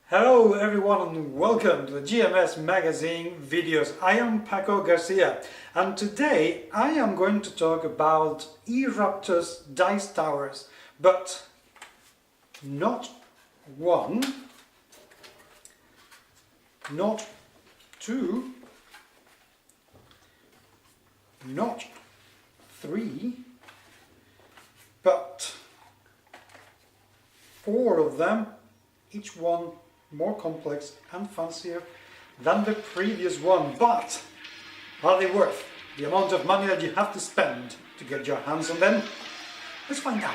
Hello everyone and welcome to the GMS magazine videos. I am Paco Garcia and today I am going to talk about eRaptor's dice towers, but not one, not two, not three, but four of them, each one more complex and fancier than the previous one. But are they worth the amount of money that you have to spend to get your hands on them? Let's find out.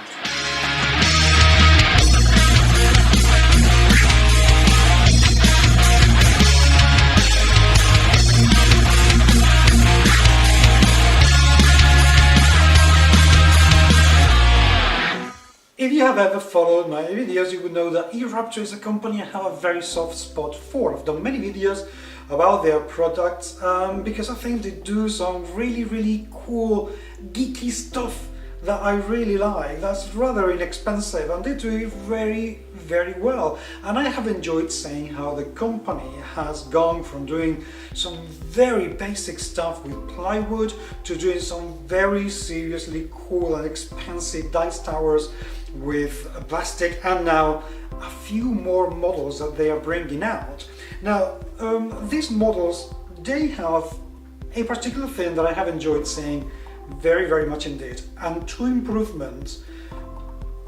If you have ever followed my videos, you would know that eRaptor is a company I have a very soft spot for. I've done many videos about their products because I think they do some really cool, geeky stuff that I really like. That's rather inexpensive and they do it very well. And I have enjoyed seeing how the company has gone from doing some very basic stuff with plywood to doing some very seriously cool and expensive dice towers with plastic, and now a few more models that they are bringing out. Now these models, they have a particular thing that I have enjoyed seeing very much indeed, and two improvements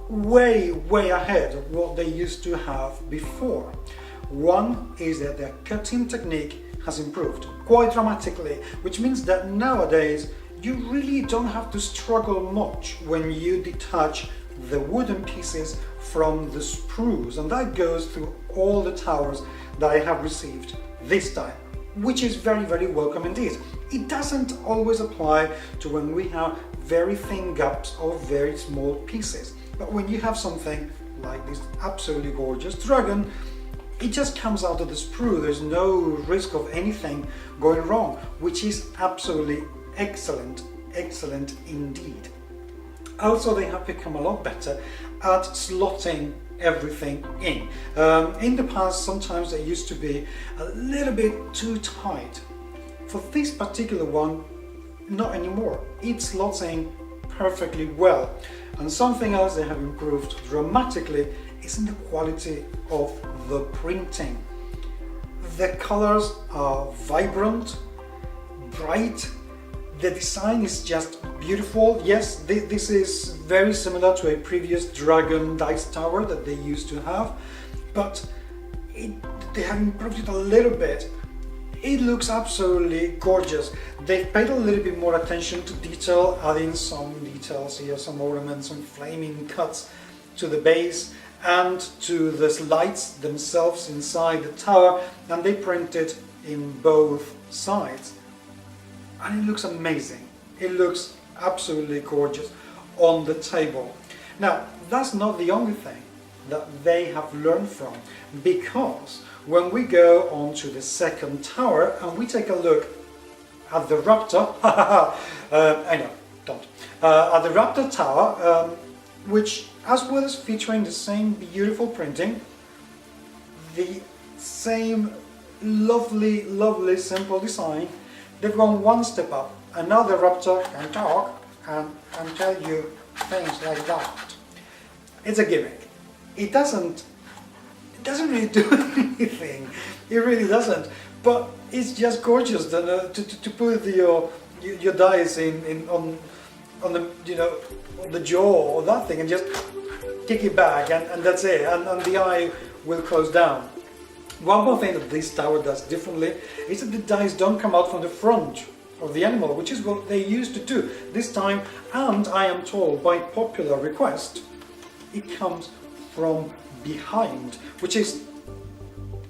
way ahead of what they used to have before. One is that their cutting technique has improved quite dramatically, which means that nowadays you really don't have to struggle much when you detach the wooden pieces from the sprues, and that goes through all the towers that I have received this time, which is very welcome indeed. It doesn't always apply to when we have very thin gaps or very small pieces, but when you have something like this absolutely gorgeous dragon, it just comes out of the sprue. There's no risk of anything going wrong, which is absolutely excellent indeed. Also, they have become a lot better at slotting everything in. In the past, sometimes they used to be a little bit too tight. For this particular one, not anymore. It slots in perfectly well. And something else they have improved dramatically is in the quality of the printing. The colors are vibrant, bright. The design is just beautiful. Yes, this is very similar to a previous dragon dice tower that they used to have, but they have improved it a little bit. It looks absolutely gorgeous. They've paid a little bit more attention to detail, adding some details here, some ornaments, some flaming cuts to the base and to the lights themselves inside the tower, and they print it in both sides. And it looks amazing. It looks absolutely gorgeous on the table. Now, that's not the only thing that they have learned from, because when we go on to the second tower and we take a look at the Raptor, I know, don't, at the Raptor tower, which as well as featuring the same beautiful printing, the same lovely simple design, they've gone one step up. Another Raptor can talk and tell you things like that. It's a gimmick. It doesn't really do anything. It really doesn't. But it's just gorgeous to put your dice on the jaw or that thing and just kick it back and that's it. And the eye will close down. One more thing that this tower does differently is that the dice don't come out from the front of the animal, which is what they used to do this time, and I am told by popular request it comes from behind, which is,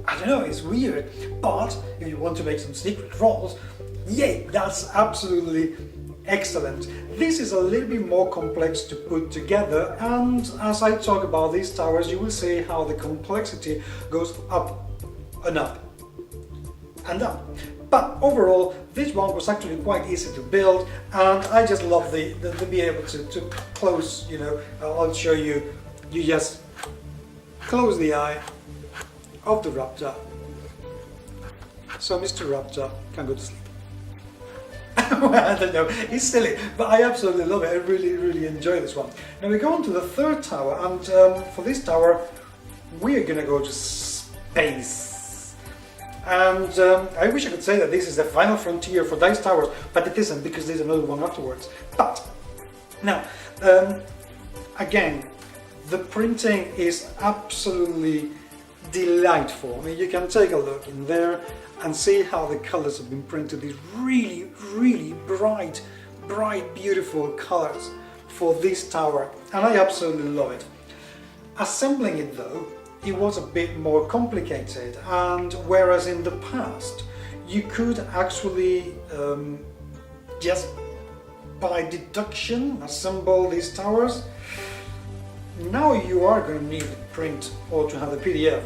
I don't know, it's weird, but if you want to make some secret rolls, yay, that's absolutely excellent. This is a little bit more complex to put together, and as I talk about these towers you will see how the complexity goes up and up and up. But overall, this one was actually quite easy to build, and I just love the be able to close, I'll show you, you just close the eye of the Raptor. So Mr. Raptor can go to sleep. Well, I don't know, it's silly, but I absolutely love it. I really enjoy this one. Now we go on to the third tower, and for this tower we are gonna go to space. And I wish I could say that this is the final frontier for dice towers, but it isn't, because there's another one afterwards. But now, again, the printing is absolutely delightful. I mean, you can take a look in there and see how the colors have been printed. These really bright, beautiful colors for this tower, and I absolutely love it. Assembling it though, it was a bit more complicated, and whereas in the past you could actually just by deduction assemble these towers, now you are going to need to print or to have the PDF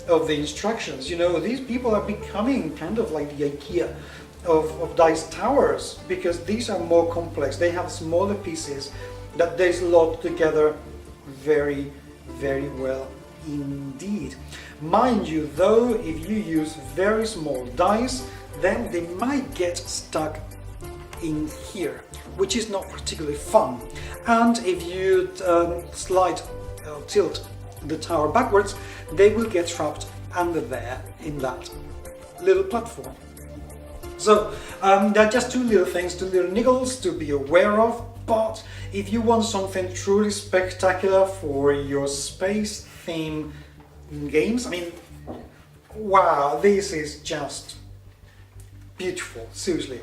of the instructions. You know, these people are becoming kind of like the IKEA of dice towers, because these are more complex. They have smaller pieces that they slot together very well indeed. Mind you though, if you use very small dice, then they might get stuck in here, which is not particularly fun. And if you tilt the tower backwards, they will get trapped under there in that little platform. So there are just two little things, two little niggles to be aware of. But if you want something truly spectacular for your space theme games, I mean, wow, this is just beautiful, seriously.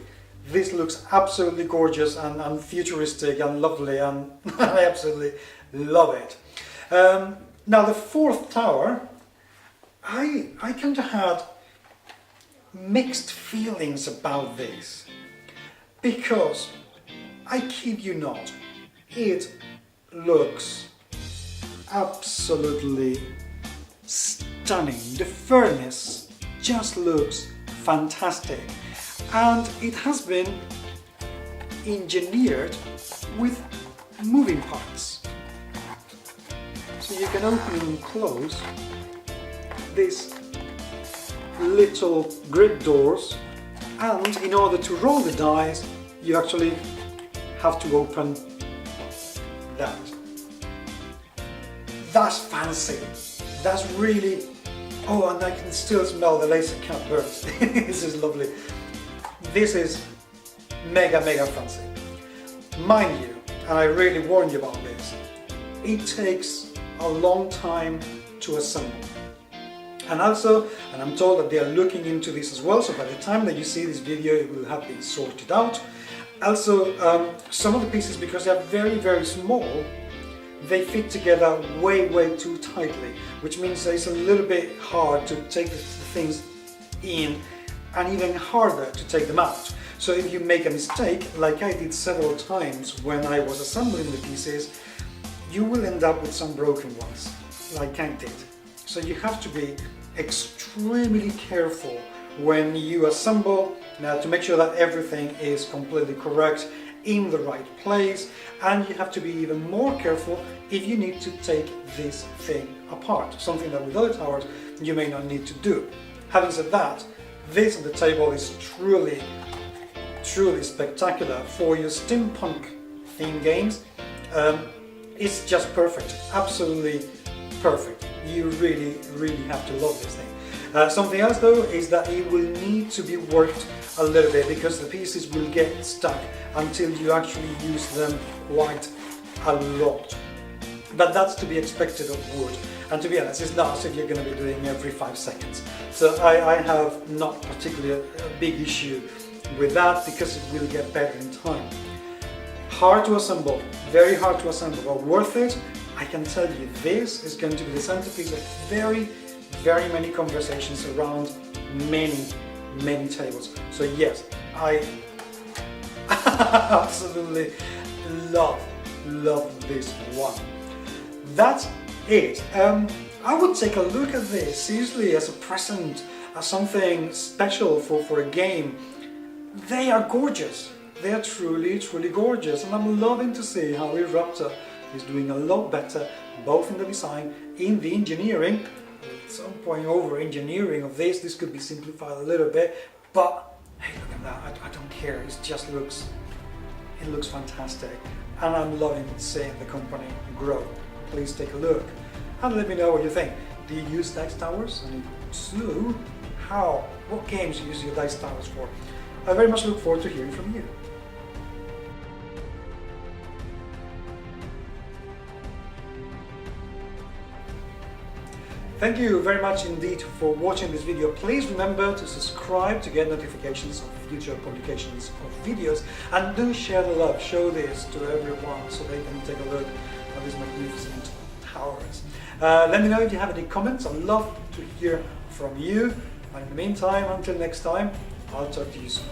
This looks absolutely gorgeous and futuristic and lovely, and I absolutely love it. Now the fourth tower, I kind of had mixed feelings about this, because I kid you not, it looks absolutely stunning. The furnace just looks fantastic, and it has been engineered with moving parts. So you can open and close these little grid doors, and in order to roll the dice you actually have to open that. That's fancy. That's really... oh, and I can still smell the laser cut burns. This is lovely. This is mega fancy. Mind you, and I really warn you about this, it takes a long time to assemble. And also, and I'm told that they are looking into this as well, so by the time that you see this video it will have been sorted out. Also, some of the pieces, because they are very small, they fit together way too tightly, which means that it's a little bit hard to take the things in, and even harder to take them out. So if you make a mistake, like I did several times when I was assembling the pieces, you will end up with some broken ones, like I did. So you have to be extremely careful when you assemble, to make sure that everything is completely correct in the right place, and you have to be even more careful if you need to take this thing apart, something that with other towers you may not need to do. Having said that, this on the table is truly spectacular for your steampunk theme games. It's just perfect, absolutely perfect. You really have to love this thing. Something else though is that it will need to be worked a little bit, because the pieces will get stuck until you actually use them quite a lot. But that's to be expected of wood, and to be honest, it's not as if you're going to be doing every 5 seconds. So I have not particularly a big issue with that, because it will get better in time. Hard to assemble, very hard to assemble, but worth it. I can tell you, this is going to be the centerpiece of very many conversations around many tables. So yes, I absolutely love this one. That's it. I would take a look at this seriously as a present, as something special for a game. They are gorgeous. They are truly gorgeous, and I'm loving to see how eRaptor is doing a lot better, both in the design, in the engineering, some point over engineering of this. This could be simplified a little bit, but hey, look at that. I don't care. It just looks fantastic, and I'm loving seeing the company grow. Please take a look and let me know what you think. Do you use dice towers? And if so, how? What games do you use your dice towers for? I very much look forward to hearing from you. Thank you very much indeed for watching this video. Please remember to subscribe to get notifications of future publications of videos, and do share the love. Show this to everyone so they can take a look at these magnificent towers. Let me know if you have any comments. I'd love to hear from you. And in the meantime, until next time, I'll talk to you soon.